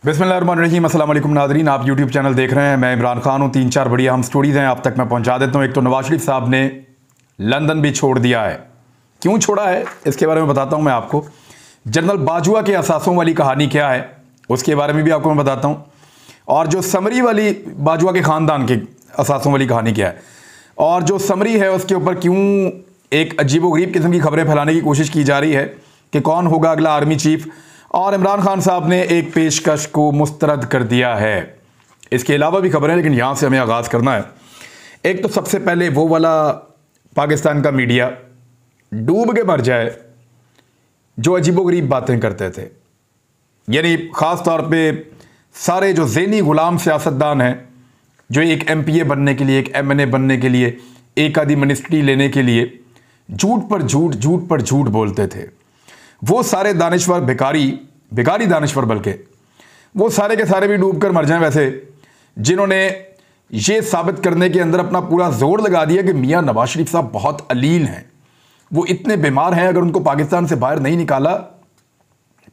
बिस्मिल्लाहिर्रहमानिर्रहीम, अस्सलाम वालेकुम नाज़रीन। आप यूट्यूब चैनल देख रहे हैं। मैं इमरान खान हूँ। 3-4 बढ़िया हम स्टोरीज़ हैं आप तक मैं पहुँचा देता हूँ। एक तो नवाज शरीफ साहब ने लंदन भी छोड़ दिया है। क्यों छोड़ा है इसके बारे में बताता हूँ मैं आपको। जनरल बाजवा के असासों वाली कहानी क्या है उसके बारे में भी आपको मैं बताता हूँ। और जो समरी वाली बाजवा के ख़ानदान के असासों वाली कहानी क्या है, और जो समरी है उसके ऊपर क्यों एक अजीबोगरीब किस्म की खबरें फैलाने की कोशिश की जा रही है कि कौन होगा अगला आर्मी चीफ। और इमरान खान साहब ने एक पेशकश को मुस्तरद कर दिया है। इसके अलावा भी खबरें, लेकिन यहाँ से हमें आगाज़ करना है। एक तो सबसे पहले वो वाला पाकिस्तान का मीडिया डूब के मर जाए जो अजीबोगरीब बातें करते थे, यानी ख़ास तौर पे सारे जो ज़हनी ग़ुलाम सियासतदान हैं जो एक MPA बनने के लिए, एक MNA बनने के लिए, एक आधी मिनिस्ट्री लेने के लिए झूठ पर झूठ बोलते थे। वो सारे दानिश्वर भिखारी दानिश्वर, बल्कि वो सारे के सारे भी डूब कर मर जाएं वैसे, जिन्होंने ये साबित करने के अंदर अपना पूरा जोर लगा दिया कि मियां नवाज शरीफ साहब बहुत अलील हैं, वो इतने बीमार हैं, अगर उनको पाकिस्तान से बाहर नहीं निकाला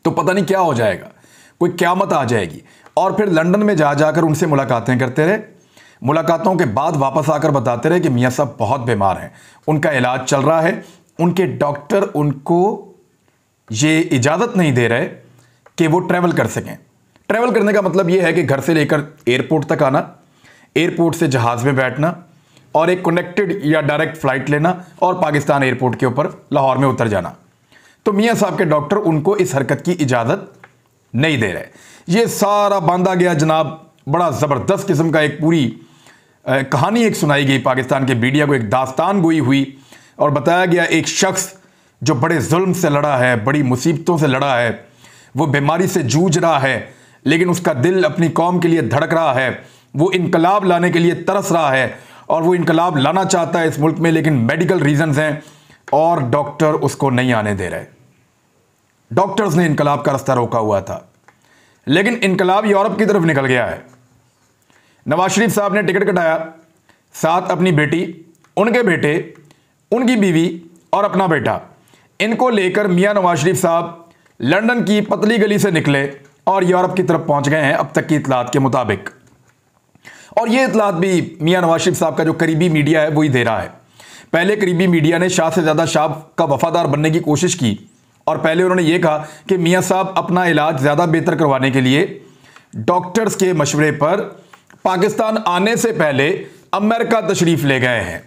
तो पता नहीं क्या हो जाएगा, कोई क़यामत आ जाएगी। और फिर लंदन में जाकर उनसे मुलाकातें करते रहे। मुलाकातों के बाद वापस आकर बताते रहे कि मियां साहब बहुत बीमार हैं, उनका इलाज चल रहा है, उनके डॉक्टर उनको ये इजाज़त नहीं दे रहे कि वो ट्रैवल कर सकें। ट्रैवल करने का मतलब ये है कि घर से लेकर एयरपोर्ट तक आना, एयरपोर्ट से जहाज़ में बैठना और एक कनेक्टेड या डायरेक्ट फ़्लाइट लेना और पाकिस्तान एयरपोर्ट के ऊपर लाहौर में उतर जाना। तो मियां साहब के डॉक्टर उनको इस हरकत की इजाज़त नहीं दे रहे। ये सारा बांधा गया जनाब, बड़ा ज़बरदस्त किस्म का एक पूरी कहानी एक सुनाई गई पाकिस्तान के मीडिया को, एक दास्तान गोई हुई और बताया गया एक शख्स जो बड़े जुल्म से लड़ा है, बड़ी मुसीबतों से लड़ा है, वो बीमारी से जूझ रहा है, लेकिन उसका दिल अपनी कौम के लिए धड़क रहा है, वो इनकलाब लाने के लिए तरस रहा है और वो इनकलाब लाना चाहता है इस मुल्क में, लेकिन मेडिकल रीजंस हैं और डॉक्टर उसको नहीं आने दे रहे। डॉक्टर्स ने इनकलाब का रास्ता रोका हुआ था, लेकिन इनकलाब यूरोप की तरफ निकल गया है। नवाज शरीफ साहब ने टिकट कटाया, साथ अपनी बेटी, उनके बेटे, उनकी बीवी और अपना बेटा, इनको लेकर मियां नवाज शरीफ साहब लंदन की पतली गली से निकले और यूरोप की तरफ पहुंच गए हैं अब तक की इतलात के मुताबिक। और ये इतलात भी मियां नवाज शरीफ साहब का जो करीबी मीडिया है वही दे रहा है। पहले करीबी मीडिया ने शाह से ज़्यादा शाह का वफादार बनने की कोशिश की और पहले उन्होंने ये कहा कि मियां साहब अपना इलाज ज़्यादा बेहतर करवाने के लिए डॉक्टर्स के मशवरे पर पाकिस्तान आने से पहले अमेरिका तशरीफ़ ले गए हैं।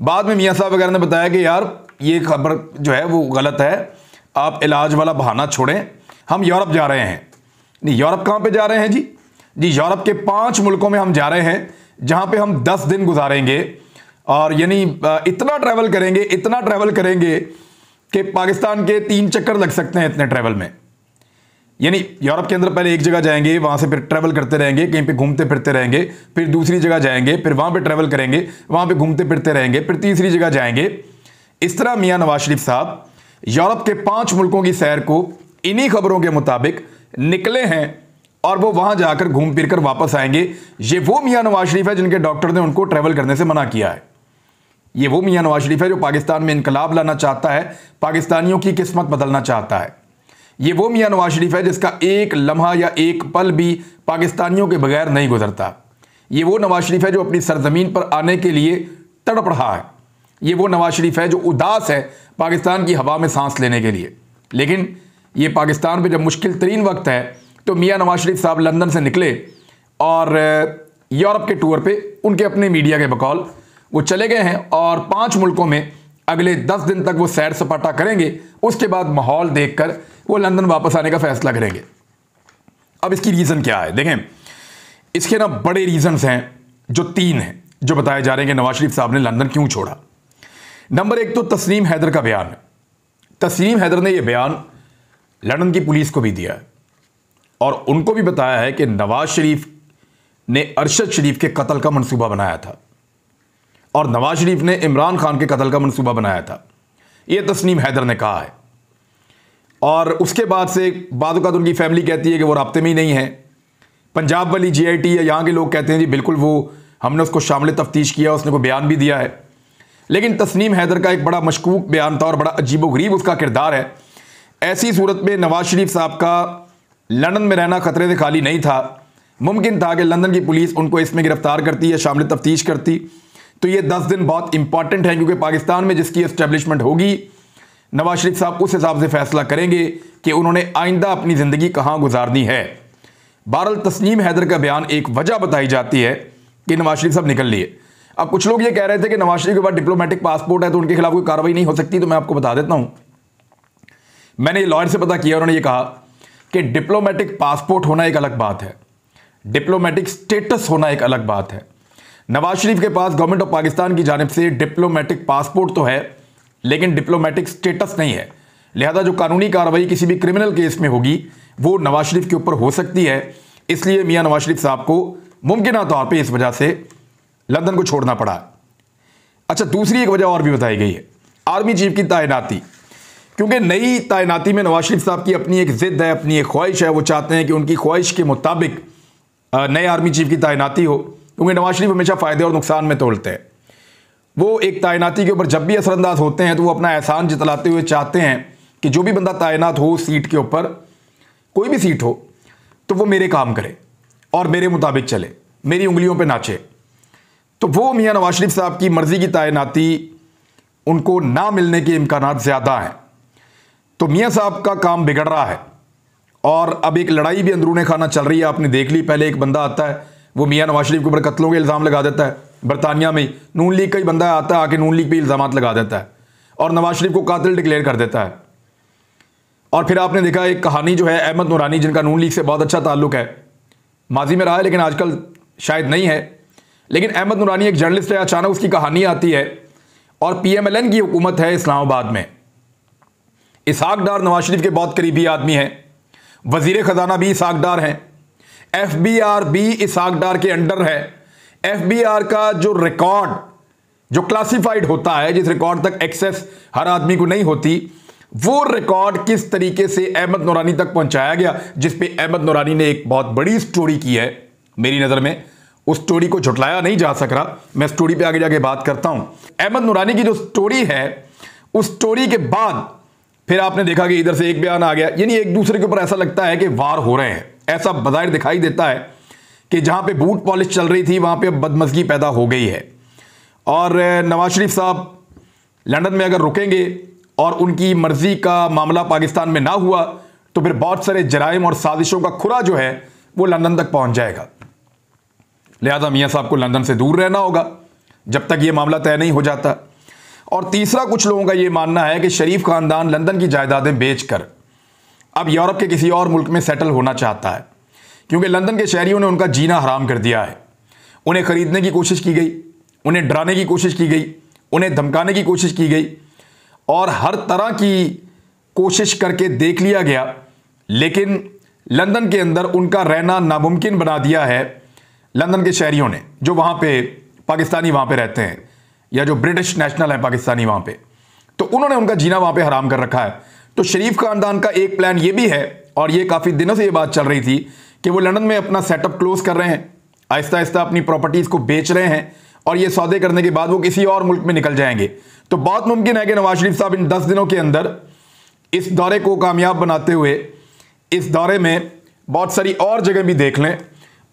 बाद में मियां साहब वगैरह ने बताया कि यार ये खबर जो है वो गलत है, आप इलाज वाला बहाना छोड़ें, हम यूरोप जा रहे हैं। नहीं, यूरोप कहाँ पे जा रहे हैं जी? यूरोप के 5 मुल्कों में हम जा रहे हैं जहाँ पे हम 10 दिन गुजारेंगे और यानी इतना ट्रैवल करेंगे कि पाकिस्तान के 3 चक्कर लग सकते हैं इतने ट्रैवल में। यानी यूरोप के अंदर पहले एक जगह जाएंगे, वहाँ से फिर ट्रैवल करते रहेंगे, कहीं पे घूमते फिरते रहेंगे, फिर दूसरी जगह जाएंगे, फिर वहाँ पे ट्रैवल करेंगे, वहाँ पे घूमते फिरते रहेंगे, फिर तीसरी जगह जाएंगे। इस तरह मियां नवाज शरीफ साहब यूरोप के 5 मुल्कों की सैर को इन्हीं खबरों के मुताबिक निकले हैं और वो वहाँ जाकर घूम फिर कर वापस आएंगे। ये वो मियां नवाज शरीफ है जिनके डॉक्टर ने उनको ट्रैवल करने से मना किया है। ये वो मियां नवाज शरीफ है जो पाकिस्तान में इनकलाब लाना चाहता है, पाकिस्तानियों की किस्मत बदलना चाहता है। ये वो मियां नवाज शरीफ है जिसका एक लम्हा या एक पल भी पाकिस्तानियों के बगैर नहीं गुजरता। ये वो नवाज शरीफ है जो अपनी सरजमीन पर आने के लिए तड़प रहा है। ये वो नवाज शरीफ है जो उदास है पाकिस्तान की हवा में सांस लेने के लिए। लेकिन ये पाकिस्तान पे जब मुश्किल तरीन वक्त है तो मियां नवाज शरीफ साहब लंदन से निकले और यूरोप के टूर पे उनके अपने मीडिया के बकौल वो चले गए हैं और 5 मुल्कों में अगले 10 दिन तक वो सैर सपाटा करेंगे। उसके बाद माहौल देखकर वो लंदन वापस आने का फैसला करेंगे। अब इसकी रीज़न क्या है देखें, इसके ना बड़े रीजंस हैं जो 3 हैं जो बताए जा रहे हैं कि नवाज शरीफ साहब ने लंदन क्यों छोड़ा। नंबर 1 तो तस्नीम हैदर का बयान है। तस्नीम हैदर ने यह बयान लंदन की पुलिस को भी दिया है और उनको भी बताया है कि नवाज शरीफ ने अरशद शरीफ के कत्ल का मंसूबा बनाया था और नवाज शरीफ ने इमरान खान के कत्ल का मंसूबा बनाया था। यह तस्नीम हैदर ने कहा है। और उसके बाद से बाद वक़्त उनकी फैमिली कहती है कि वो राब्ते में ही नहीं है। पंजाब वाली GIT या यहाँ के लोग कहते हैं जी बिल्कुल वो हमने उसको शामिल तफ्तीश किया, उसने कोई बयान भी दिया है। लेकिन तस्नीम हैदर का एक बड़ा मशकूक बयान था और बड़ा अजीबोगरीब उसका किरदार है। ऐसी सूरत में नवाज शरीफ साहब का लंदन में रहना खतरे से खाली नहीं था। मुमकिन था कि लंदन की पुलिस उनको इसमें गिरफ्तार करती या शामिल तफ्तीश करती। तो ये 10 दिन बहुत इंपॉर्टेंट है, क्योंकि पाकिस्तान में जिसकी एस्टेब्लिशमेंट होगी, नवाज शरीफ साहब उस हिसाब से फैसला करेंगे कि उन्होंने आइंदा अपनी ज़िंदगी कहाँ गुजारनी है। बहरहाल तस्नीम हैदर का बयान एक वजह बताई जाती है कि नवाज शरीफ साहब निकल लिए। अब कुछ लोग ये कह रहे थे कि नवाज शरीफ के पास डिप्लोमेटिक पासपोर्ट है तो उनके खिलाफ कोई कार्रवाई नहीं हो सकती। तो मैं आपको बता देता हूं, मैंने ये लॉयर से पता किया, उन्होंने ये कहा कि डिप्लोमेटिक पासपोर्ट होना एक अलग बात है, डिप्लोमेटिक स्टेटस होना एक अलग बात है। नवाज शरीफ के पास गवर्नमेंट ऑफ पाकिस्तान की जानिब से डिप्लोमेटिक पासपोर्ट तो है, लेकिन डिप्लोमेटिक स्टेटस नहीं है। लिहाजा जो कानूनी कार्रवाई किसी भी क्रिमिनल केस में होगी वो नवाज शरीफ के ऊपर हो सकती है। इसलिए मियां नवाज शरीफ साहब को मुमकिन तौर पे इस वजह से लंदन को छोड़ना पड़ा। अच्छा, दूसरी एक वजह और भी बताई गई है, आर्मी चीफ की तैनाती। क्योंकि नई तैनाती में नवाज शरीफ साहब की अपनी एक जिद है, अपनी एक ख्वाहिश है। वो चाहते हैं कि उनकी ख्वाहिश के मुताबिक नए आर्मी चीफ की तैनाती हो, क्योंकि नवाज शरीफ हमेशा फ़ायदे और नुकसान में तोलते हैं। वो एक तैनाती के ऊपर जब भी असरअंदाज होते हैं तो वो अपना एहसान जतलाते हुए चाहते हैं कि जो भी बंदा तैनात हो सीट के ऊपर, कोई भी सीट हो, तो वो मेरे काम करे और मेरे मुताबिक चले, मेरी उंगलियों पे नाचे। तो वो मियां नवाज शरीफ साहब की मर्जी की तैनाती उनको ना मिलने के इम्कानात ज़्यादा हैं। तो मियां साहब का काम बिगड़ रहा है और अब एक लड़ाई भी अंदरूने खाना चल रही है। आपने देख ली, पहले एक बंदा आता है वो मियां नवाज शरीफ के ऊपर कत्लों के इल्ज़ाम लगा देता है। बरतानिया में नून लीग का ही बंदा आता है, आके नून लीग पे इल्ज़ाम लगा देता है और नवाज शरीफ को कातिल डिक्लेयर कर देता है। और फिर आपने देखा एक कहानी जो है अहमद नूरानी, जिनका नून लीग से बहुत अच्छा ताल्लुक है, माजी में रहा है लेकिन आजकल शायद नहीं है, लेकिन अहमद नूरानी एक जर्नलिस्ट है। अचानक उसकी कहानी आती है और PMLN की हुकूमत है इस्लामाबाद में। इसहाक डार नवाज शरीफ के बहुत करीबी आदमी हैं, वजीर ख़जाना भी इसहाक डार हैं, FBR भी इसहाक डार के अंडर है। FBR का जो रिकॉर्ड जो क्लासिफाइड होता है, जिस रिकॉर्ड तक एक्सेस हर आदमी को नहीं होती, वो रिकॉर्ड किस तरीके से अहमद नूरानी तक पहुंचाया गया, जिस पे अहमद नूरानी ने एक बहुत बड़ी स्टोरी की है। मेरी नज़र में उस स्टोरी को झुटलाया नहीं जा सक रहा, मैं स्टोरी पे आगे जाके बात करता हूं। अहमद नूरानी की जो स्टोरी है, उस स्टोरी के बाद फिर आपने देखा कि इधर से एक बयान आ गया, यानी एक दूसरे के ऊपर ऐसा लगता है कि वार हो रहे हैं। ऐसा बज़ाहिर दिखाई देता है कि जहां पे बूट पॉलिश चल रही थी वहां पे बदमज़गी पैदा हो गई है। और नवाज शरीफ साहब लंदन में अगर रुकेंगे और उनकी मर्जी का मामला पाकिस्तान में ना हुआ तो फिर बहुत सारे जराइम और साजिशों का खुरा जो है वो लंदन तक पहुंच जाएगा। लिहाजा मियां साहब को लंदन से दूर रहना होगा जब तक ये मामला तय नहीं हो जाता। और तीसरा, कुछ लोगों का ये मानना है कि शरीफ खानदान लंदन की जायदादें बेचकर अब यूरोप के किसी और मुल्क में सेटल होना चाहता है, क्योंकि लंदन के शहरियों ने उनका जीना हराम कर दिया है। उन्हें खरीदने की कोशिश की गई, उन्हें डराने की कोशिश की गई, उन्हें धमकाने की कोशिश की गई और हर तरह की कोशिश करके देख लिया गया, लेकिन लंदन के अंदर उनका रहना नामुमकिन बना दिया है लंदन के शहरियों ने, जो वहाँ पे पाकिस्तानी वहाँ पे रहते हैं या जो ब्रिटिश नेशनल है पाकिस्तानी वहाँ पे, तो उन्होंने उनका जीना वहाँ पे हराम कर रखा है। तो शरीफ खानदान का एक प्लान ये भी है, और ये काफ़ी दिनों से ये बात चल रही थी, कि वो लंदन में अपना सेटअप क्लोज कर रहे हैं, आहिस्ता आहिस्ता अपनी प्रॉपर्टीज़ को बेच रहे हैं और ये सौदे करने के बाद वो किसी और मुल्क में निकल जाएंगे। तो बहुत मुमकिन है कि नवाज शरीफ साहब इन 10 दिनों के अंदर इस दौरे को कामयाब बनाते हुए इस दौरे में बहुत सारी और जगह भी देख लें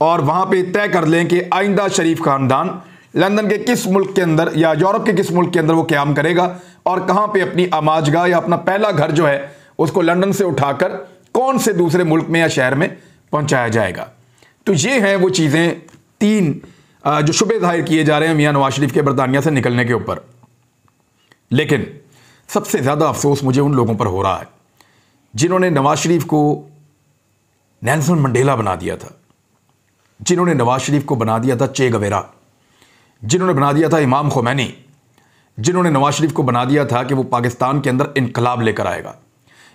और वहाँ पे तय कर लें कि आइंदा शरीफ खानदान लंदन के किस मुल्क के अंदर या यूरोप के किस मुल्क के अंदर वो क़याम करेगा और कहाँ पे अपनी आमाजगाह या अपना पहला घर जो है उसको लंदन से उठाकर कौन से दूसरे मुल्क में या शहर में पहुँचाया जाएगा। तो ये हैं वो चीज़ें, 3 जो शुबे जाहिर किए जा रहे हैं मियां नवाज शरीफ के बरतानिया से निकलने के ऊपर। लेकिन सबसे ज़्यादा अफसोस मुझे उन लोगों पर हो रहा है जिन्होंने नवाज शरीफ को नेल्सन मंडेला बना दिया था, जिन्होंने नवाज शरीफ को बना दिया था चे गवेरा, जिन्होंने बना दिया था इमाम खुमैनी, जिन्होंने नवाज शरीफ को बना दिया था कि वो पाकिस्तान के अंदर इनकलाब लेकर आएगा,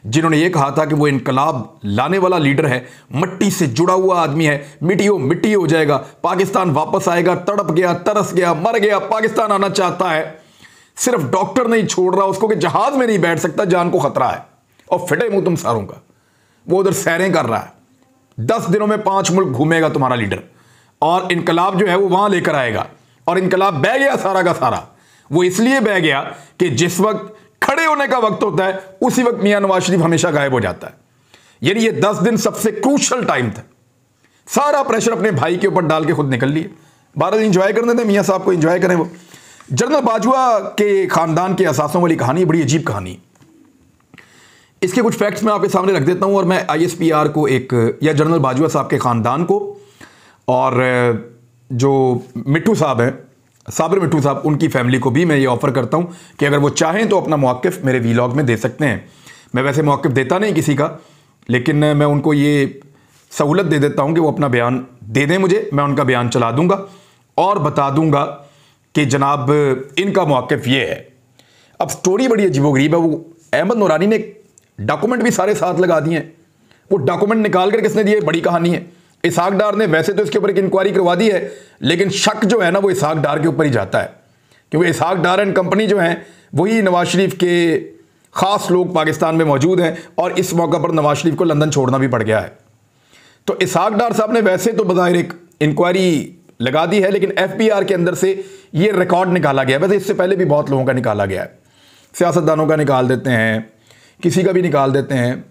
जिन्होंने ये कहा था कि वो इनकलाब लाने वाला लीडर है, मट्टी से जुड़ा हुआ आदमी है, मिट्टी हो जाएगा, पाकिस्तान वापस आएगा, तड़प गया, तरस गया, मर गया, पाकिस्तान आना चाहता है, सिर्फ डॉक्टर नहीं छोड़ रहा उसको कि जहाज में नहीं बैठ सकता, जान को खतरा है और फिटे मुंह तुम सारों का। वो उधर सैरें कर रहा है, 10 दिनों में 5 मुल्क घूमेगा तुम्हारा लीडर और इनकलाब जो है वो वहां लेकर आएगा। और इनकलाब बह गया सारा का सारा। वो इसलिए बह गया कि जिस वक्त खड़े होने का वक्त होता है उसी वक्त मियां नवाज शरीफ हमेशा गायब हो जाता है। यानी ये 10 दिन सबसे क्रूशल टाइम था। सारा प्रेशर अपने भाई के ऊपर डाल के खुद निकल लिए। 12 दिन इंजॉय करने थे, मियाँ साहब को इंजॉय करें। वो जनरल बाजवा के खानदान के असासों वाली कहानी बड़ी अजीब कहानी। इसके कुछ फैक्ट्स मैं आपके सामने रख देता हूं और मैं ISPR को या जनरल बाजवा साहब के खानदान को और जो मिट्टू साहब हैं, साबिर मिट्टू साहब, उनकी फैमिली को भी मैं ये ऑफर करता हूं कि अगर वो चाहें तो अपना मौक़िफ़ मेरे वीलॉग में दे सकते हैं। मैं वैसे मौक़िफ़ देता नहीं किसी का, लेकिन मैं उनको ये सहूलत दे देता हूं कि वो अपना बयान दे दें मुझे, मैं उनका बयान चला दूंगा और बता दूंगा कि जनाब इनका मौक़िफ़ ये है। अब स्टोरी बड़ी अजीबोगरीब है। वो अहमद नूरानी ने डॉक्यूमेंट भी सारे साथ लगा दिए हैं। वो डॉक्यूमेंट निकाल कर किसने दिए, बड़ी कहानी है। इसहाक डार ने वैसे तो इसके ऊपर एक इंक्वायरी करवा दी है, लेकिन शक जो है ना वो इसहाक डार के ऊपर ही जाता है, क्योंकि इसहाक डार एंड कंपनी जो है वही नवाज शरीफ के ख़ास लोग पाकिस्तान में मौजूद हैं और इस मौका पर नवाज शरीफ को लंदन छोड़ना भी पड़ गया है। तो इसहाक डार साहब ने वैसे तो बज़ाहिर एक इंक्वायरी लगा दी है, लेकिन FBR के अंदर से ये रिकॉर्ड निकाला गया। वैसे इससे पहले भी बहुत लोगों का निकाला गया है, सियासतदानों का निकाल देते हैं, किसी का भी निकाल देते हैं।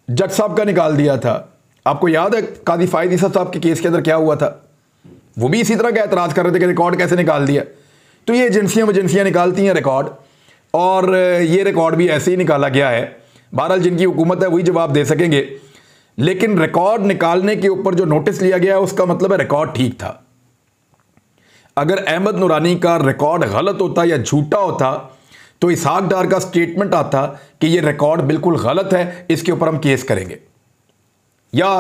जज साहब का निकाल दिया था। आपको याद है कादी फायद ईसा साहब के केस के अंदर क्या हुआ था? वो भी इसी तरह का एतराज़ कर रहे थे कि रिकॉर्ड कैसे निकाल दिया। तो ये एजेंसियाँ निकालती हैं रिकॉर्ड, और ये रिकॉर्ड भी ऐसे ही निकाला गया है। बहरहाल जिनकी हुकूमत है वही जवाब दे सकेंगे, लेकिन रिकॉर्ड निकालने के ऊपर जो नोटिस लिया गया है उसका मतलब है रिकॉर्ड ठीक था। अगर अहमद नूरानी का रिकॉर्ड गलत होता या झूठा होता तो इसहाक डार का स्टेटमेंट आता कि ये रिकॉर्ड बिल्कुल गलत है, इसके ऊपर हम केस करेंगे, या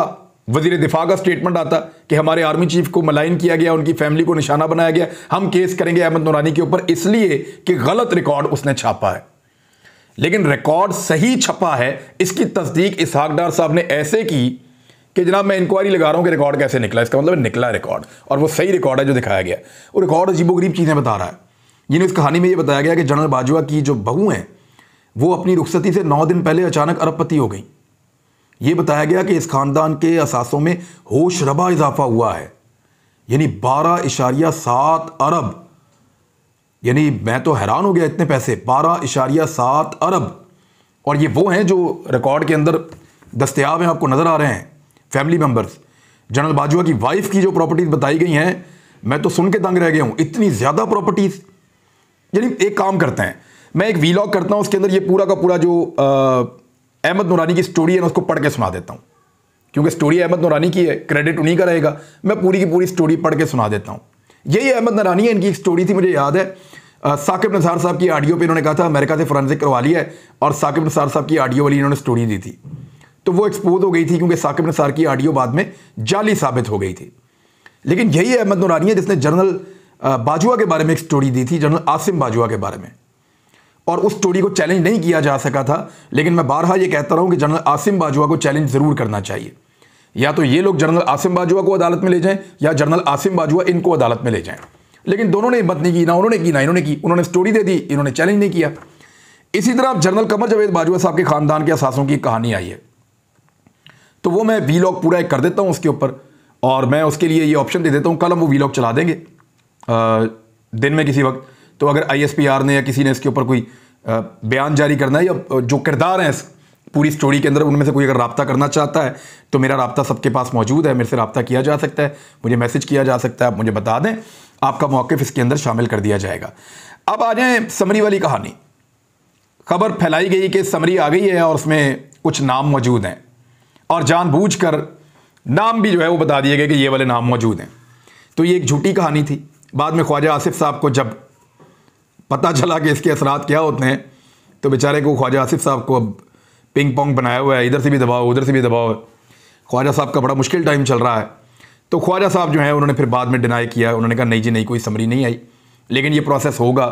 वजीर दिफा का स्टेटमेंट आता कि हमारे आर्मी चीफ को मलाइन किया गया, उनकी फैमिली को निशाना बनाया गया, हम केस करेंगे अहमद नूरानी के ऊपर इसलिए कि गलत रिकॉर्ड उसने छापा है। लेकिन रिकॉर्ड सही छपा है, इसकी तस्दीक इसहाक डार साहब ने ऐसे की कि जनाब मैं इंक्वायरी लगा रहा हूं कि रिकॉर्ड कैसे निकला। इसका मतलब निकला रिकॉर्ड, और वो सही रिकॉर्ड है जो दिखाया गया। वो रिकॉर्ड अजीबोगरीब चीज़ें बता रहा है। यानी इस कहानी में ये बताया गया कि जनरल बाजवा की जो बहू हैं वो अपनी रुखसती से 9 दिन पहले अचानक अरबपति हो गई। ये बताया गया कि इस खानदान के असासों में होश रबा इजाफा हुआ है, यानी 12.7 अरब। यानी मैं तो हैरान हो गया, इतने पैसे, 12.7 अरब। और ये वो हैं जो रिकॉर्ड के अंदर दस्तयाब हैं, आपको नज़र आ रहे हैं, फैमिली मेम्बर्स। जनरल बाजवा की वाइफ की जो प्रॉपर्टीज़ बताई गई हैं, मैं तो सुन के दंग रह गया हूँ, इतनी ज़्यादा प्रॉपर्टीज़। यानी एक काम करते हैं, मैं एक वीलॉग करता हूँ, उसके अंदर ये पूरा का पूरा जो अहमद नूरानी की स्टोरी है ना उसको पढ़ के सुना देता हूँ, क्योंकि स्टोरी अहमद नूरानी की है, क्रेडिट उन्हीं का रहेगा। मैं पूरी की पूरी स्टोरी पढ़ के सुना देता हूँ। यही अहमद नूरानी है, इनकी एक स्टोरी थी, मुझे याद है। साकिब निसार साहब की ऑडियो पे इन्होंने कहा था अमेरिका से फोरेंसिक करवा लिया है, और साकिब निसार साहब की ऑडियो वाली इन्होंने स्टोरी दी थी, तो वो एक्सपोज हो गई थी, क्योंकि साकिब निसार की ऑडियो बाद में जाली साबित हो गई थी। लेकिन यही अहमद नूरानी है जिसने जनरल बाजवा के बारे में एक स्टोरी दी थी, जनरल आसिम बाजवा के बारे में, और उस स्टोरी को चैलेंज नहीं किया जा सका था। लेकिन मैं बारहा ये कहता रहा हूं कि जनरल आसिम बाजवा को चैलेंज जरूर करना चाहिए। या तो ये लोग जनरल आसिम बाजवा को अदालत में ले जाएं, या जनरल आसिम बाजवा इनको अदालत में ले जाएं। लेकिन दोनों ने हिम्मत नहीं की, ना उन्होंने की ना इन्होंने की। उन्होंने स्टोरी दे दी, इन्होंने चैलेंज नहीं किया। इसी तरह जनरल कमर जावेद बाजवा साहब के खानदान के असासों की कहानी आई है, तो वो मैं वीलॉग पूरा एक कर देता हूँ उसके ऊपर, और मैं उसके लिए ये ऑप्शन दे देता हूँ, कल हम वो वीलॉग चला देंगे दिन में किसी वक्त। तो अगर ISPR ने या किसी ने इसके ऊपर कोई बयान जारी करना है, या जो किरदार हैं इस पूरी स्टोरी के अंदर उनमें से कोई अगर रब्ता करना चाहता है, तो मेरा रब्ता सबके पास मौजूद है, मेरे से रब्ता किया जा सकता है, मुझे मैसेज किया जा सकता है, आप मुझे बता दें, आपका मौक़िफ़ इसके अंदर शामिल कर दिया जाएगा। अब आ जाए समरी वाली कहानी। खबर फैलाई गई कि समरी आ गई है और उसमें कुछ नाम मौजूद हैं, और जानबूझकर नाम भी जो है वो बता दिए गए कि ये वाले नाम मौजूद हैं। तो ये एक झूठी कहानी थी। बाद में ख्वाजा आसिफ साहब को जब पता चला कि इसके असरात क्या होते हैं, तो बेचारे को ख्वाजा आसिफ साहब को अब पिंग पोंग बनाया हुआ है, इधर से भी दबाओ उधर से भी दबाओ। ख्वाजा साहब का बड़ा मुश्किल टाइम चल रहा है। तो ख्वाजा साहब जो है उन्होंने फिर बाद में डिनाई किया, उन्होंने कहा नहीं जी नहीं, कोई समरी नहीं आई, लेकिन ये प्रोसेस होगा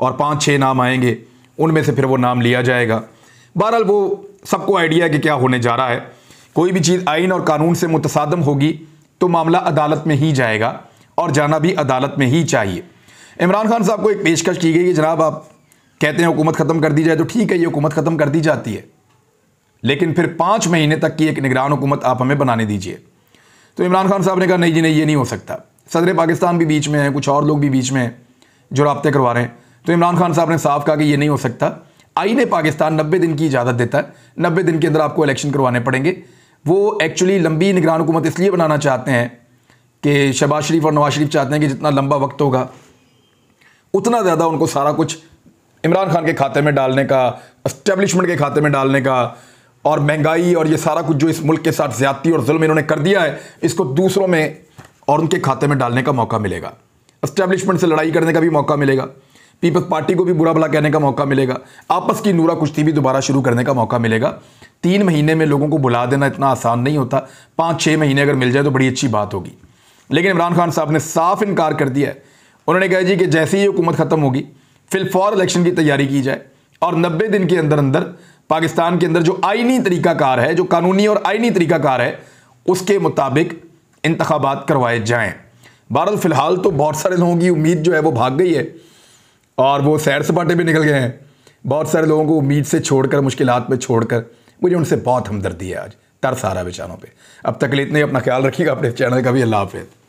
और 5-6 नाम आएंगे, उनमें से फिर वो नाम लिया जाएगा। बहरहाल वो सबको आइडिया है कि क्या होने जा रहा है। कोई भी चीज़ आइन और कानून से मुतसादम होगी तो मामला अदालत में ही जाएगा, और जाना भी अदालत में ही चाहिए। इमरान खान साहब को एक पेशकश की गई कि जनाब आप कहते हैं हुकूमत ख़त्म कर दी जाए, तो ठीक है ये हुकूमत ख़त्म कर दी जाती है, लेकिन फिर 5 महीने तक की एक निगरान हुकूमत आप हमें बनाने दीजिए। तो इमरान खान साहब ने कहा नहीं जी नहीं, ये नहीं हो सकता। सदर पाकिस्तान भी बीच में है, कुछ और लोग भी बीच में हैं जो राब्ते करवा रहे हैं। तो इमरान खान साहब ने साफ कहा कि ये नहीं हो सकता। आईन पाकिस्तान 90 दिन की इजाज़त देता है, 90 दिन के अंदर आपको इलेक्शन करवाने पड़ेंगे। वो एक्चुअली लंबी निगरान हुकूमत इसलिए बनाना चाहते हैं कि शहबाज शरीफ और नवाज शरीफ चाहते हैं कि जितना लंबा वक्त होगा उतना ज़्यादा उनको सारा कुछ इमरान खान के खाते में डालने का, एस्टेब्लिशमेंट के खाते में डालने का, और महंगाई और ये सारा कुछ जो इस मुल्क के साथ ज़्यादती और जुल्म इन्होंने कर दिया है, इसको दूसरों में और उनके खाते में डालने का मौका मिलेगा। एस्टेब्लिशमेंट से लड़ाई करने का भी मौका मिलेगा, पीपल्स पार्टी को भी बुरा भला कहने का मौका मिलेगा, आपस की नूरा कुश्ती भी दोबारा शुरू करने का मौका मिलेगा। 3 महीने में लोगों को बुला देना इतना आसान नहीं होता, 5-6 महीने अगर मिल जाए तो बड़ी अच्छी बात होगी। लेकिन इमरान खान साहब ने साफ इनकार कर दिया है। उन्होंने कहा जी कि जैसे ही हुकूमत ख़त्म होगी फिलफौर इलेक्शन की तैयारी की जाए और 90 दिन के अंदर अंदर पाकिस्तान के अंदर जो आईनी तरीकाकार है, जो कानूनी और आईनी तरीकाकार है, उसके मुताबिक इंतखाबात करवाए जाएं। बहरहाल फ़िलहाल तो बहुत सारे लोगों की उम्मीद जो है वो भाग गई है और वो सैर सपाटे भी निकल गए हैं। बहुत सारे लोगों को उम्मीद से छोड़कर, मुश्किलात में छोड़कर, मुझे उनसे बहुत हमदर्दी है, आज तरस आ रहा है बेचारों पे। अब तक के लिए इतने, अपना ख्याल रखिएगा, अपने चैनल का भी। अल्लाह हाफ़िज़।